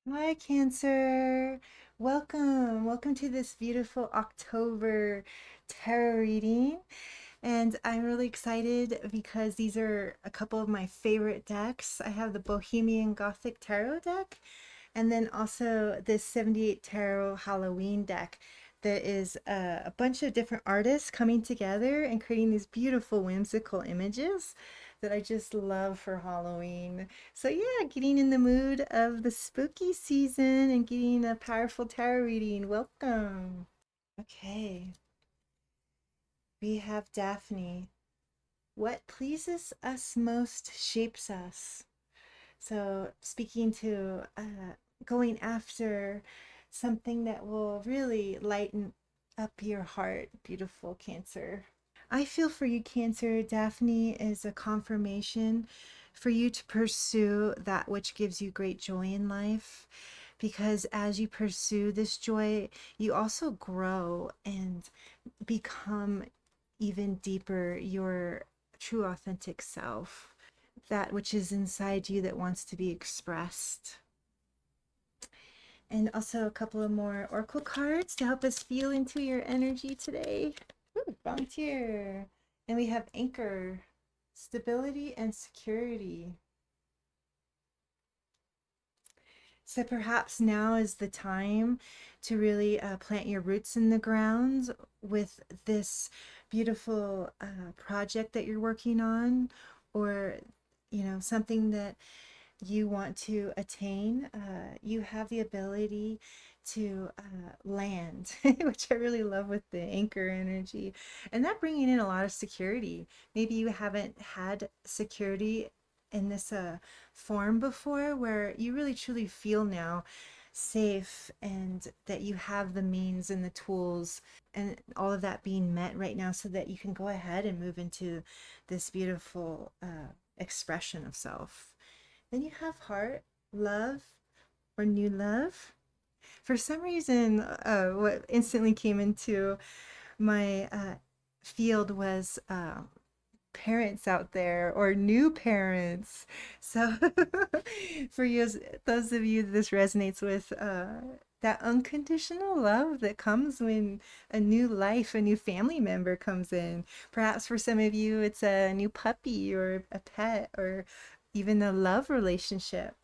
Hi, Cancer. Welcome to this beautiful October tarot reading. And I'm really excited because these are a couple of my favorite decks. I have the Bohemian Gothic Tarot deck, and then also this 78 Tarot Halloween deck that is a bunch of different artists coming together and creating these beautiful whimsical images that I just love for Halloween. So yeah, getting in the mood of the spooky season and getting a powerful tarot reading. Welcome. Okay, we have Daphne. What pleases us most shapes us. So, speaking to going after something that will really lighten up your heart, beautiful Cancer. I feel for you, Cancer. Daphne is a confirmation for you to pursue that which gives you great joy in life. Because as you pursue this joy, you also grow and become even deeper your true, authentic self, that which is inside you that wants to be expressed. And also a couple of more oracle cards to help us feel into your energy today. Ooh, volunteer. And we have anchor, stability and security. So perhaps now is the time to really plant your roots in the ground with this beautiful project that you're working on, or something that you want to attain. You have the ability to land, which I really love with the anchor energy, and that bringing in a lot of security. Maybe you haven't had security in this form before, where you really truly feel now safe and that you have the means and the tools and all of that being met right now so that you can go ahead and move into this beautiful expression of self. Then you have heart, love, or new love. For some reason, what instantly came into my field was parents out there or new parents. So, for you, those of you this resonates with, that unconditional love that comes when a new life, a new family member comes in. Perhaps for some of you, it's a new puppy or a pet or even a love relationship.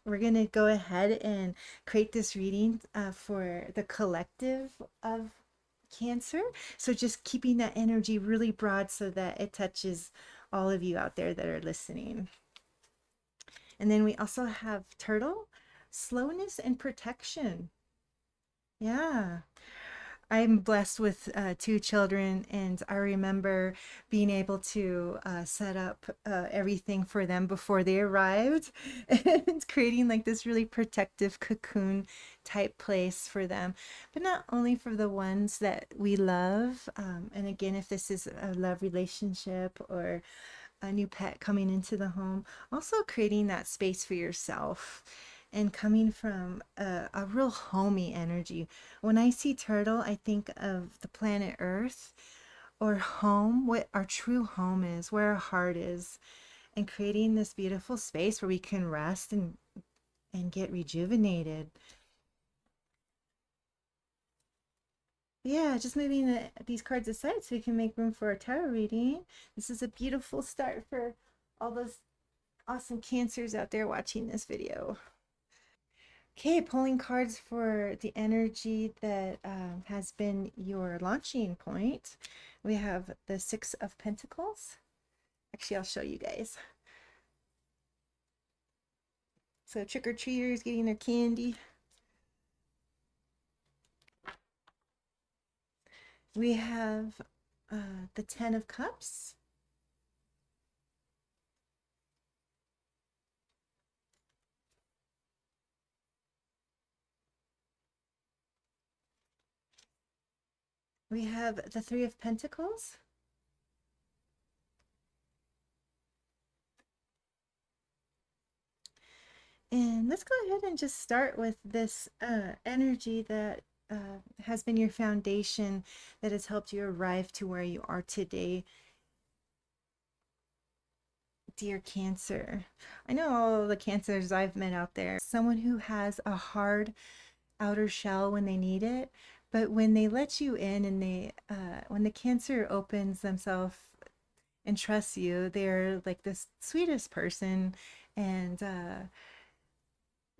We're going to go ahead and create this reading for the collective of Cancer. So just keeping that energy really broad so that it touches all of you out there that are listening. And then we also have Turtle, slowness and protection. Yeah. I'm blessed with two children, and I remember being able to set up everything for them before they arrived and creating like this really protective cocoon type place for them. But not only for the ones that we love, and again, if this is a love relationship or a new pet coming into the home, also creating that space for yourself and coming from a real homey energy. When I see turtle, I think of the planet Earth or home, what our true home is, where our heart is, and creating this beautiful space where we can rest and get rejuvenated. Yeah, just moving these cards aside so we can make room for our tarot reading. This is a beautiful start for all those awesome cancers out there watching this video. Okay, pulling cards for the energy that has been your launching point. We have the Six of Pentacles. Actually, I'll show you guys. So trick-or-treaters getting their candy. We have the Ten of Cups. We have the Three of Pentacles. And let's go ahead and just start with this energy that has been your foundation that has helped you arrive to where you are today. Dear Cancer, I know all the cancers I've met out there. Someone who has a hard outer shell when they need it, but when they let you in and when the Cancer opens themselves and trusts you, they're like the sweetest person, and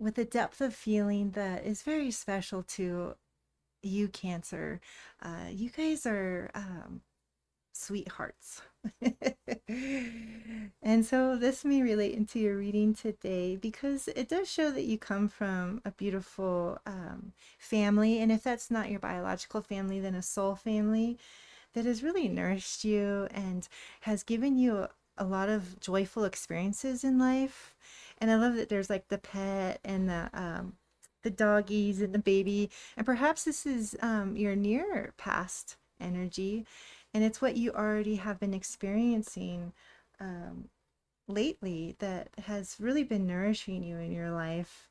with a depth of feeling that is very special to you, Cancer. You guys are sweethearts. And so this may relate into your reading today because it does show that you come from a beautiful family. And if that's not your biological family, then a soul family that has really nourished you and has given you a lot of joyful experiences in life. And I love that there's like the pet and the doggies and the baby. And perhaps this is your near past energy, and it's what you already have been experiencing um, lately that has really been nourishing you in your life.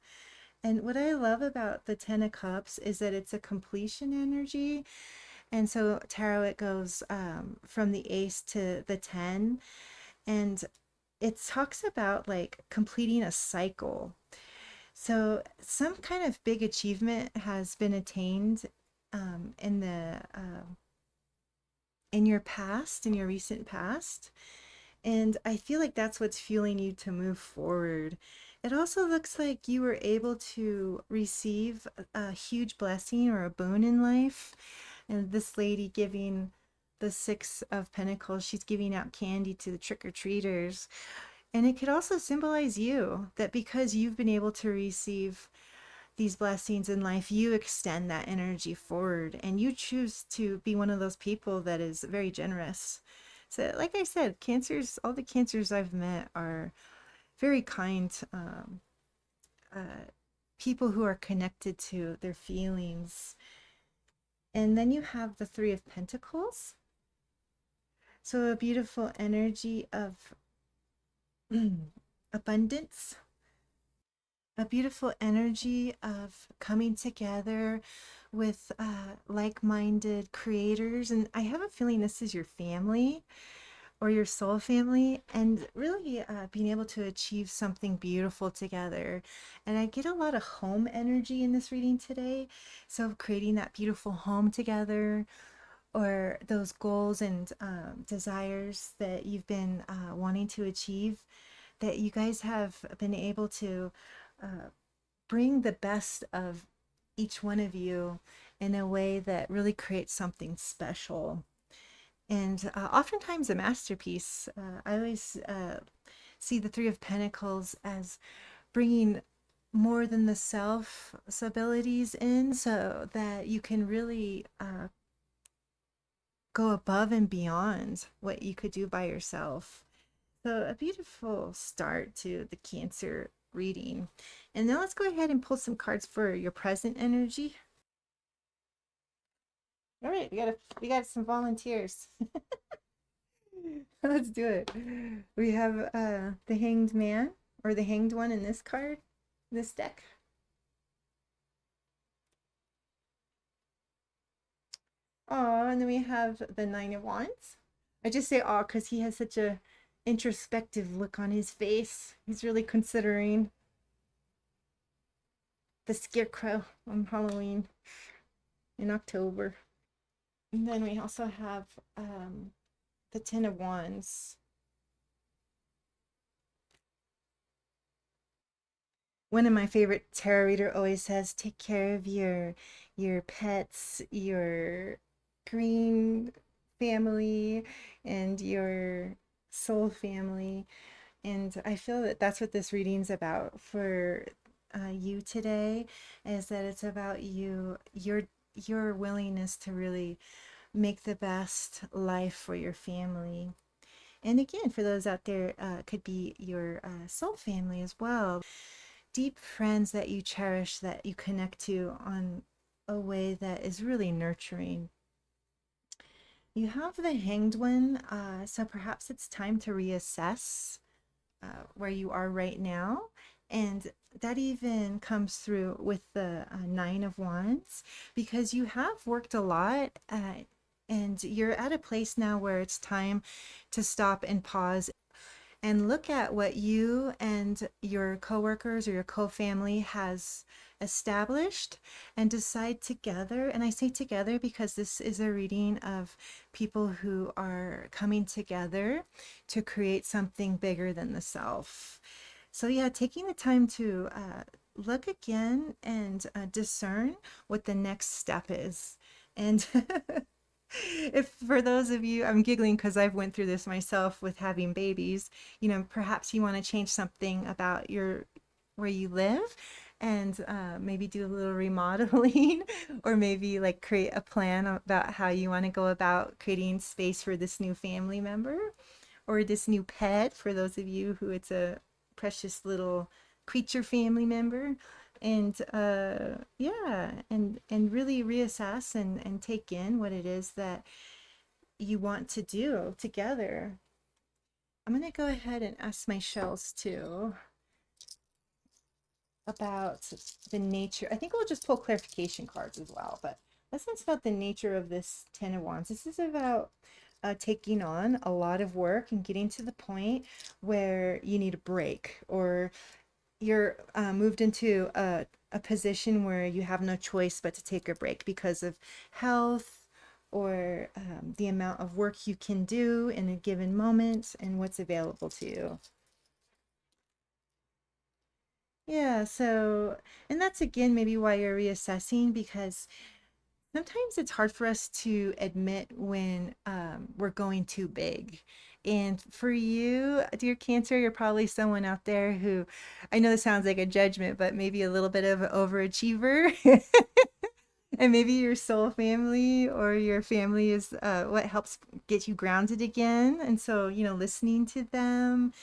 And what I love about the Ten of Cups is that it's a completion energy. And so tarot, it goes from the ace to the 10. And it talks about like completing a cycle. So some kind of big achievement has been attained in the in your past, in your recent past. And I feel like that's what's fueling you to move forward. It also looks like you were able to receive a huge blessing or a boon in life. And this lady giving the Six of Pentacles, she's giving out candy to the trick-or-treaters. And it could also symbolize you, that because you've been able to receive these blessings in life, you extend that energy forward and you choose to be one of those people that is very generous. So, like I said, cancers, all the cancers I've met are very kind uh, people who are connected to their feelings. And then you have the Three of Pentacles. So, a beautiful energy of abundance, a beautiful energy of coming together with like-minded creators. And I have a feeling this is your family or your soul family, and really being able to achieve something beautiful together. And I get a lot of home energy in this reading today. So creating that beautiful home together, or those goals and desires that you've been wanting to achieve, that you guys have been able to bring the best of each one of you in a way that really creates something special. And oftentimes a masterpiece. I always see the Three of Pentacles as bringing more than the self abilities in, so that you can really go above and beyond what you could do by yourself. So, a beautiful start to the Cancer reading. And now let's go ahead and pull some cards for your present energy. All right, we got some volunteers. Let's do it. We have the Hanged Man, or the Hanged One in this card, this deck. Oh, and then we have the Nine of Wands. I just say oh because he has such a introspective look on his face. He's really considering the Scarecrow on Halloween in October. And then we also have the Ten of Wands. One of my favorite tarot reader always says, take care of your pets, your green family, and your soul family. And I feel that that's what this reading's about for you today, is that it's about your willingness to really make the best life for your family. And again, for those out there, could be your soul family as well. Deep friends that you cherish, that you connect to on a way that is really nurturing. You have the Hanged One, so perhaps it's time to reassess where you are right now. And that even comes through with the Nine of Wands, because you have worked a lot and you're at a place now where it's time to stop and pause and look at what you and your coworkers or your co-family has established and decide together. And I say together because this is a reading of people who are coming together to create something bigger than the self. So, yeah, taking the time to look again and discern what the next step is. And if for those of you, I'm giggling because I've went through this myself with having babies, perhaps you want to change something about your where you live and maybe do a little remodeling or maybe like create a plan about how you want to go about creating space for this new family member or this new pet for those of you who it's a precious little creature family member. And yeah, and really reassess and take in what it is that you want to do together. I'm going to go ahead and ask my shells too about the nature. I think we'll just pull clarification cards as well, but let's talk about the nature of this Ten of Wands. This is about taking on a lot of work and getting to the point where you need a break or you're moved into a position where you have no choice but to take a break because of health or the amount of work you can do in a given moment and what's available to you. Yeah, so, and that's again maybe why you're reassessing because sometimes it's hard for us to admit when we're going too big. And for you, dear Cancer, you're probably someone out there who I know this sounds like a judgment, but maybe a little bit of an overachiever. And maybe your soul family or your family is what helps get you grounded again. And so, listening to them,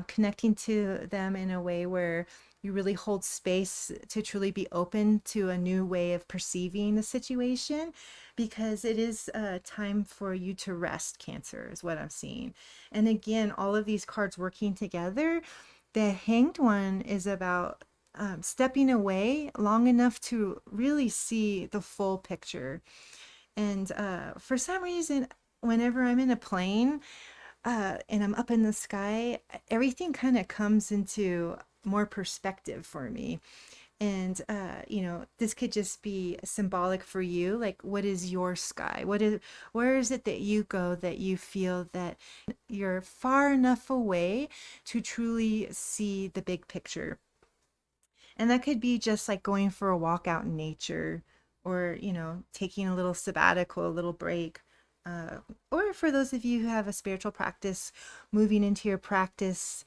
connecting to them in a way where you really hold space to truly be open to a new way of perceiving the situation because it is time for you to rest, Cancer, is what I'm seeing. And again, all of these cards working together, the Hanged One is about stepping away long enough to really see the full picture. And for some reason, whenever I'm in a plane and I'm up in the sky, everything kind of comes into more perspective for me. And this could just be symbolic for you. Like, what is your sky? Where is it that you go that you feel that you're far enough away to truly see the big picture? And that could be just like going for a walk out in nature or, taking a little sabbatical, a little break. Or for those of you who have a spiritual practice, moving into your practice,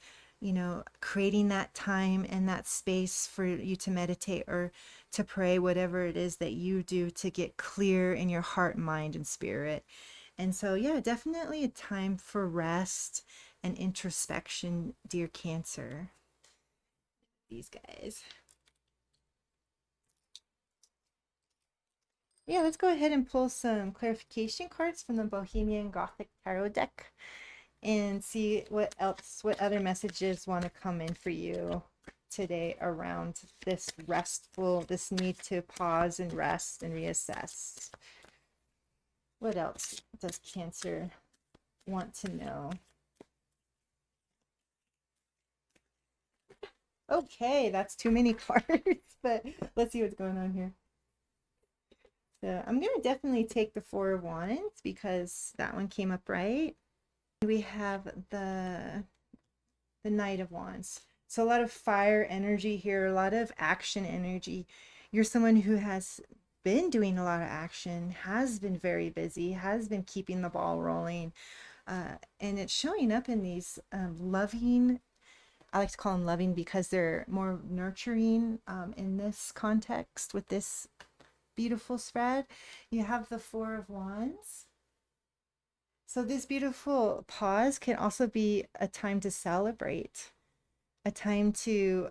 creating that time and that space for you to meditate or to pray, whatever it is that you do to get clear in your heart, mind, and spirit. And so, yeah, definitely a time for rest and introspection, dear Cancer. These guys. Yeah, let's go ahead and pull some clarification cards from the Bohemian Gothic Tarot deck and see what other messages want to come in for you today around this need to pause and rest and reassess. What else does Cancer want to know? Okay, that's too many cards, but let's see what's going on here. So I'm going to definitely take the Four of Wands because that one came up right. We have the Knight of Wands. So a lot of fire energy here, a lot of action energy. You're someone who has been doing a lot of action, has been very busy, has been keeping the ball rolling. And it's showing up in these loving, I like to call them loving because they're more nurturing in this context with this beautiful spread. You have the Four of Wands. So this beautiful pause can also be a time to celebrate, a time to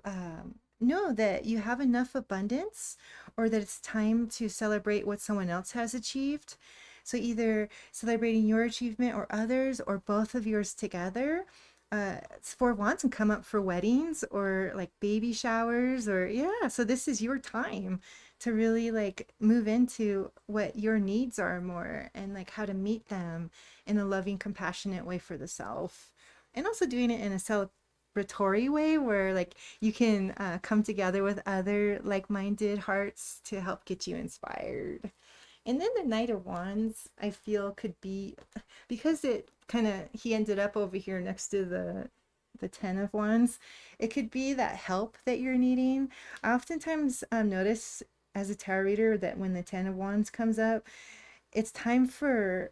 know that you have enough abundance or that it's time to celebrate what someone else has achieved. So either celebrating your achievement or others or both of yours together. It's Four Wands can come up for weddings or like baby showers or yeah. So this is your time to really like move into what your needs are more and like how to meet them in a loving, compassionate way for the self. and also doing it in a celebratory way where like you can come together with other like-minded hearts to help get you inspired. And then the Knight of Wands, I feel could be because it kind of he ended up over here next to the Ten of Wands. It could be that help that you're needing. I oftentimes notice as a tarot reader that when the Ten of Wands comes up, it's time for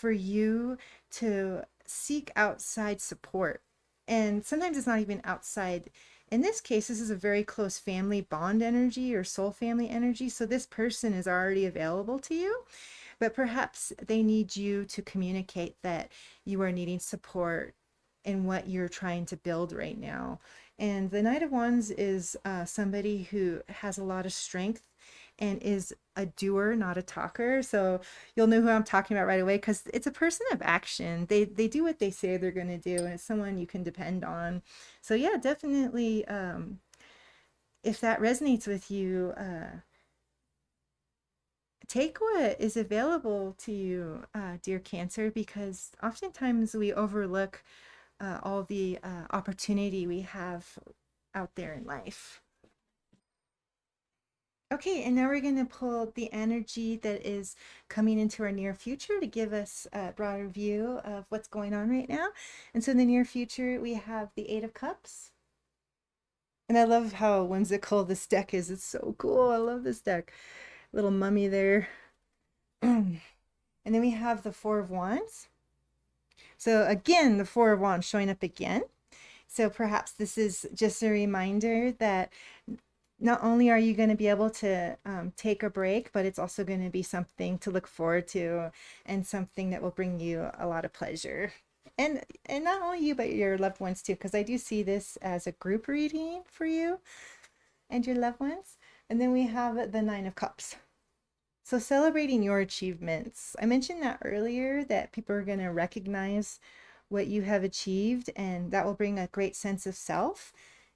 you to seek outside support. And sometimes it's not even outside. In this case, this is a very close family bond energy or soul family energy. So this person is already available to you, but perhaps they need you to communicate that you are needing support in what you're trying to build right now. And the Knight of Wands is somebody who has a lot of strength and is a doer, not a talker. So you'll know who I'm talking about right away because it's a person of action. They do what they say they're going to do, and it's someone you can depend on. So yeah, definitely. If that resonates with you, take what is available to you, dear Cancer, because oftentimes we overlook all the opportunity we have out there in life. Okay, and now we're going to pull the energy that is coming into our near future to give us a broader view of what's going on right now. And so in the near future, we have the Eight of Cups. And I love how whimsical this deck is. It's so cool. I love this deck. Little mummy there. And then we have the Four of Wands. So again, the Four of Wands showing up again. So perhaps this is just a reminder that not only are you going to be able to take a break, but it's also going to be something to look forward to and something that will bring you a lot of pleasure. And not only you, but your loved ones too, because I do see this as a group reading for you and your loved ones. And then we have the Nine of Cups. So celebrating your achievements. I mentioned that earlier that people are going to recognize what you have achieved and that will bring a great sense of self.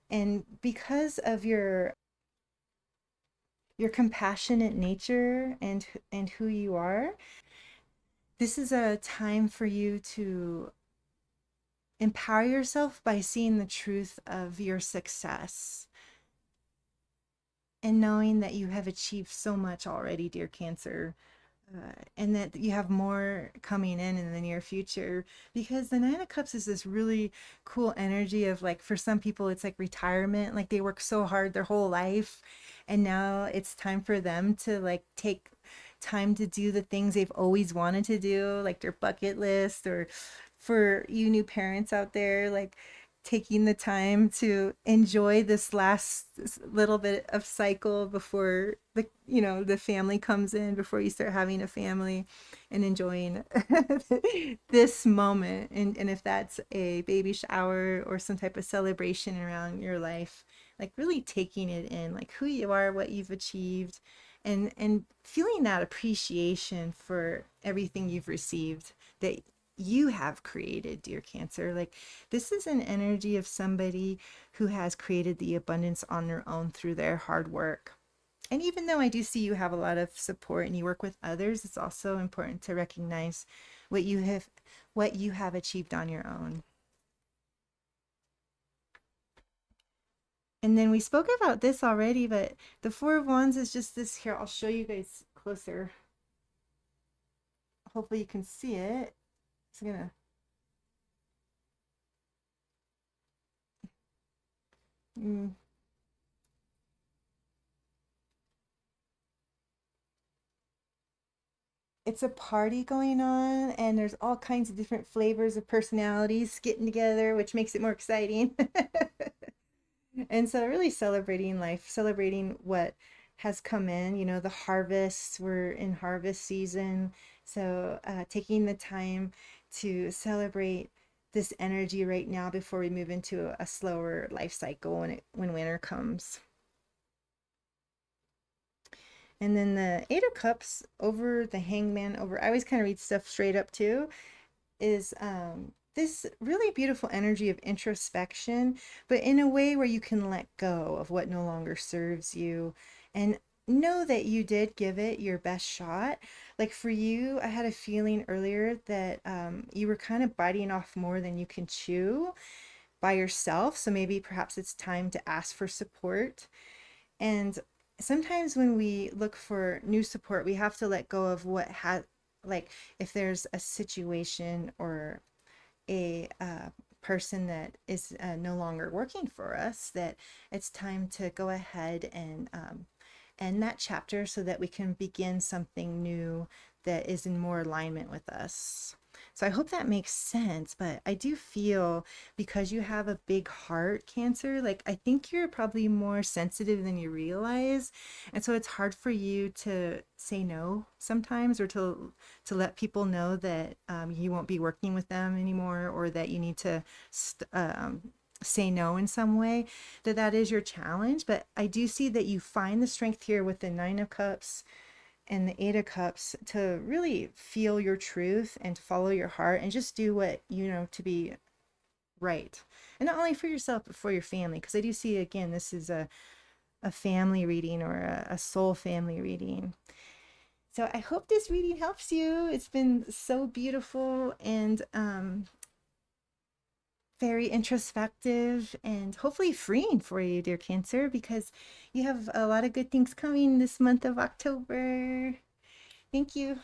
And because of your compassionate nature and who you are, this is a time for you to empower yourself by seeing the truth of your success and knowing that you have achieved so much already, dear Cancer. And that you have more coming in the near future because the Nine of Cups is this really cool energy of like for some people it's like retirement, like they work so hard their whole life and now it's time for them to like take time to do the things they've always wanted to do, like their bucket list, or for you new parents out there, like taking the time to enjoy this last little bit of cycle before the family comes in, before you start having a family, and enjoying this moment. And if that's a baby shower or some type of celebration around your life, like really taking it in, like who you are, what you've achieved, and feeling that appreciation for everything you've received that you have created, dear Cancer. Like this is an energy of somebody who has created the abundance on their own through their hard work. And even though I do see you have a lot of support and you work with others, it's also important to recognize what you have achieved on your own. And then we spoke about this already, but the Four of Wands is just this here. I'll show you guys closer. Hopefully you can see it. It's gonna mm, it's a party going on and there's all kinds of different flavors of personalities getting together, which makes it more exciting. And so really celebrating life, celebrating what has come in, the harvest, we're in harvest season. So taking the time to celebrate this energy right now before we move into a slower life cycle when winter comes. And then the Eight of Cups over the Hangman over, I always kind of read stuff straight up too, is this really beautiful energy of introspection, but in a way where you can let go of what no longer serves you. And know that you did give it your best shot. Like for you, I had a feeling earlier that you were kind of biting off more than you can chew by yourself. So maybe perhaps it's time to ask for support. And sometimes when we look for new support, we have to let go of what has, like, if there's a situation or a person that is no longer working for us, that it's time to go ahead and end that chapter so that we can begin something new that is in more alignment with us. So I hope that makes sense, but I do feel because you have a big heart, Cancer, like I think you're probably more sensitive than you realize. And so it's hard for you to say no sometimes, or to let people know that you won't be working with them anymore, or that you need to say no in some way, that is your challenge. But I do see that you find the strength here with the Nine of Cups and the Eight of Cups to really feel your truth and to follow your heart and just do what you know to be right. And not only for yourself, but for your family. Because I do see, again, this is a family reading, or a soul family reading. So I hope this reading helps you. It's been so beautiful and very introspective and hopefully freeing for you, dear Cancer, because you have a lot of good things coming this month of October. Thank you.